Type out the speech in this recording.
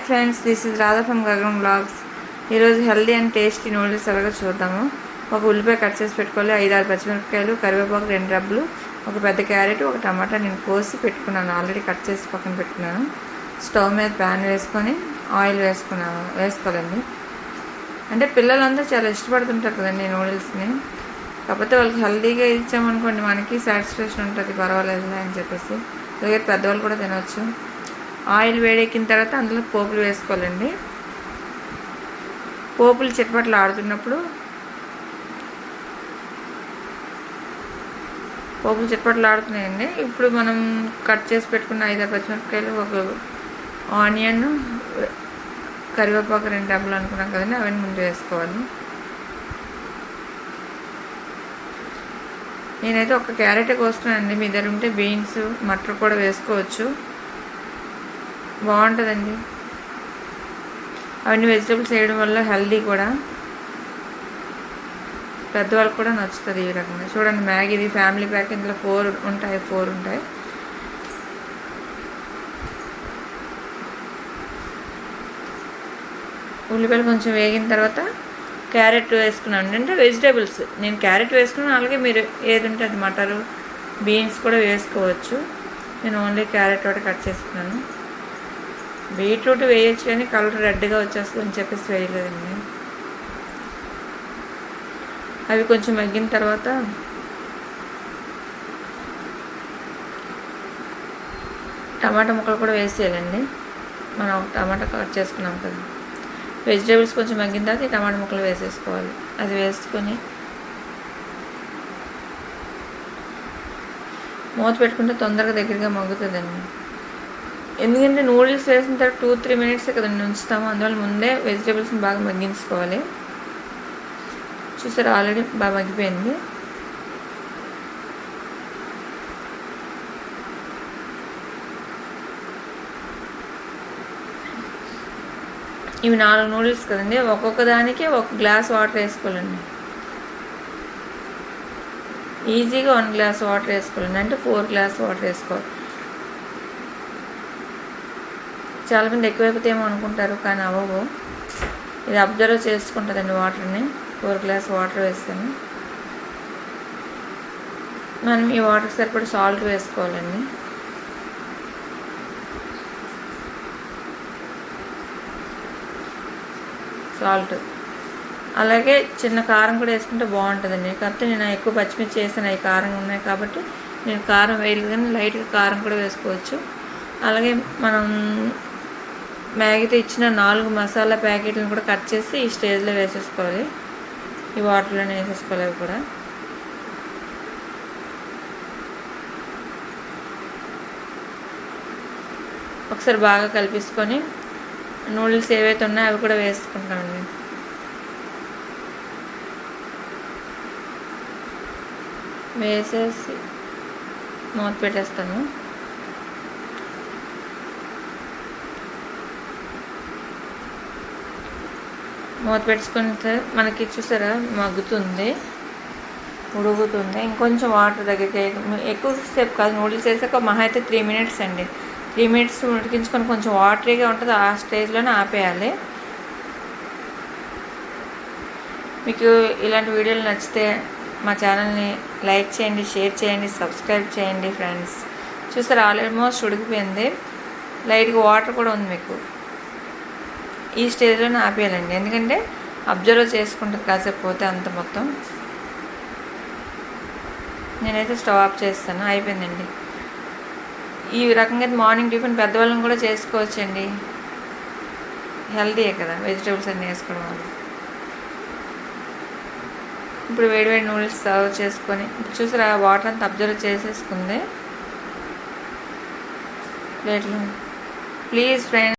Friends, this is Radha from Gagan blogs. ఈరోజు healthy and tasty noodles ఎలాగో చూద్దాము. ఒక ఉల్లిపాయ కట్ చేసి పెట్టుకోవాలి, 5-6 పచ్చిమిరపకాయలు, కరివేపాకు 2 రబ్బలు, ఒక పెద్ద క్యారెట్, ఒక టమాటా నేను కోసి పెట్టుకున్నాను, ఆల్రెడీ కట్ చేసి పక్కన పెట్టుకున్నాను. స్టవ్ మీద ప్యాన్ వేసుకొని ఆయిల్ వేసుకోవాలండి. అంటే పిల్లలందరూ చాలా ఇష్టపడుతుంటారు కదండి నూడిల్స్ని. కాకపోతే వాళ్ళకి హెల్దీగా ఇచ్చామనుకోండి మనకి సాటిస్ఫాక్షన్ ఉంటుంది, పర్వాలేదు అని చెప్పేసి. అలాగే పెద్దవాళ్ళు కూడా తినవచ్చు. ఆయిల్ వేడెక్కిన తర్వాత అందులో పోపులు వేసుకోవాలండి. పోపులు చిటపట్లు ఆడుతున్నప్పుడు పోపులు చిటపట్లు ఆడుతున్నాయండి. ఇప్పుడు మనం కట్ చేసి పెట్టుకున్న 5-6 పచ్చిమిరపకాయలు, ఒక ఆనియన్, కరివేపాకు 2 రబ్బలు అనుకున్నాం కదండి, అవన్నీ ముందు వేసుకోవాలి. నేనైతే ఒక క్యారెట్ కోస్తున్నానండి. మీ దగ్గర ఉంటే బీన్స్, మటర్ కూడా వేసుకోవచ్చు, బాగుంటుందండి. అవన్నీ వెజిటబుల్స్ వేయడం వల్ల హెల్దీ కూడా, పెద్దవాళ్ళకి కూడా నచ్చుతుంది ఈ రకంగా. చూడండి, మ్యాగీది ఫ్యామిలీ ప్యాక్, ఇందులో 4 ఉంటాయి. ఉల్లిపాయలు కొంచెం వేగిన తర్వాత క్యారెట్ వేసుకున్నాను. అంటే వెజిటేబుల్స్ నేను క్యారెట్ వేసుకున్నాను, అలాగే మీరు ఏది ఉంటే అది, మటరు, బీన్స్ కూడా వేసుకోవచ్చు. నేను ఓన్లీ క్యారెట్ ఒకటి కట్ చేసుకున్నాను. బీట్రూట్ వేయచ్చు కానీ కలర్ రెడ్గా వచ్చేస్తుంది అని చెప్పేసి వేయలేదండి. అవి కొంచెం మగ్గిన తర్వాత టమాటా ముక్కలు కూడా వేసేయాలండి. మనం టమాటా కట్ చేసుకున్నాం కదా. వెజిటేబుల్స్ కొంచెం మగ్గిన తర్వాత ఈ టమాటా ముక్కలు వేసేసుకోవాలి. అది వేసుకొని మూత పెట్టుకుంటే తొందరగా దగ్గరగా మగ్గుతుందండి. ఎందుకంటే నూడిల్స్ వేసిన తర్వాత 2-3 మినిట్స్ కదండి ఉంచుతాము, అందువల్ల ముందే వెజిటేబుల్స్ని బాగా మగ్గించుకోవాలి. చూసారు, ఆల్రెడీ బాగా మగ్గిపోయింది. ఇవి 4 నూడిల్స్ కదండి, ఒక్కొక్క దానికి 1 గ్లాస్ వాటర్ వేసుకోవాలండి. ఈజీగా 1 గ్లాస్ వాటర్ వేసుకోవాలండి, అంటే 4 గ్లాస్ వాటర్ వేసుకోవాలి. చాలామంది ఎక్కువైపోతే ఏమో అనుకుంటారు, కానీ అవ్వవు. ఇది అబ్జర్వ్ చేసుకుంటుందండి వాటర్ని. 4 గ్లాస్ వాటర్ వేస్తాను. మనం ఈ వాటర్కి సరిపడా సాల్ట్ వేసుకోవాలండి. సాల్ట్, అలాగే చిన్న కారం కూడా వేసుకుంటే బాగుంటుందండి. కాకపోతే నేను ఎక్కువ పచ్చిమిర్చి వేసాను, అవి కారంగా ఉన్నాయి కాబట్టి నేను కారం వేయలేదు, కానీ లైట్గా కారం కూడా వేసుకోవచ్చు. అలాగే మనం మ్యాగీతో ఇచ్చిన 4 మసాలా ప్యాకెట్లను కూడా కట్ చేసి ఈ స్టేజ్లో వేసేసుకోవాలి. ఈ వాటర్లోనే వేసేసుకోవాలి. అవి కూడా ఒకసారి బాగా కలిపేసుకొని నూడిల్స్ ఏవైతే ఉన్నాయో అవి కూడా వేసుకుంటామండి. వేసేసి మూత పెట్టేస్తాను. మూత పెట్టుకుంటే మనకి చూసారా మగ్గుతుంది, ఉడుగుతుంది. ఇంకొంచెం వాటర్ దగ్గరికి ఎక్కువసేపు కాదు, నూడిల్స్ వేసాక మహా అయితే 3 మినిట్స్ అండి. 3 మినిట్స్ ఉడికించుకొని కొంచెం వాటరీగా ఉంటుంది, ఆ స్టేజ్లోనే ఆపేయాలి. మీకు ఇలాంటి వీడియోలు నచ్చితే మా ఛానల్ని లైక్ చేయండి, షేర్ చేయండి, సబ్స్క్రైబ్ చేయండి ఫ్రెండ్స్. చూసారా, ఆల్మోస్ట్ ఉడికిపోయింది, లైట్గా వాటర్ కూడా ఉంది. మీకు ఈ స్టేజ్లోనే ఆపేయాలండి, ఎందుకంటే అబ్జర్వ్ చేసుకుంటుంది కాసేపు పోతే అంత మొత్తం. నేనైతే స్టవ్ ఆఫ్ చేస్తాను, అయిపోయిందండి. ఈ రకంగా మార్నింగ్ టిఫిన్ పెద్దవాళ్ళని కూడా చేసుకోవచ్చండి, హెల్తీయే కదా వెజిటేబుల్స్ అన్నీ వేసుకోవడం వల్ల. ఇప్పుడు వేడివేడి నూడిల్స్ సర్వ్ చేసుకొని చూసారా, వాటర్ అంతా అబ్జర్వ్ చేసేసుకుంది ప్లేట్లో. Please friends.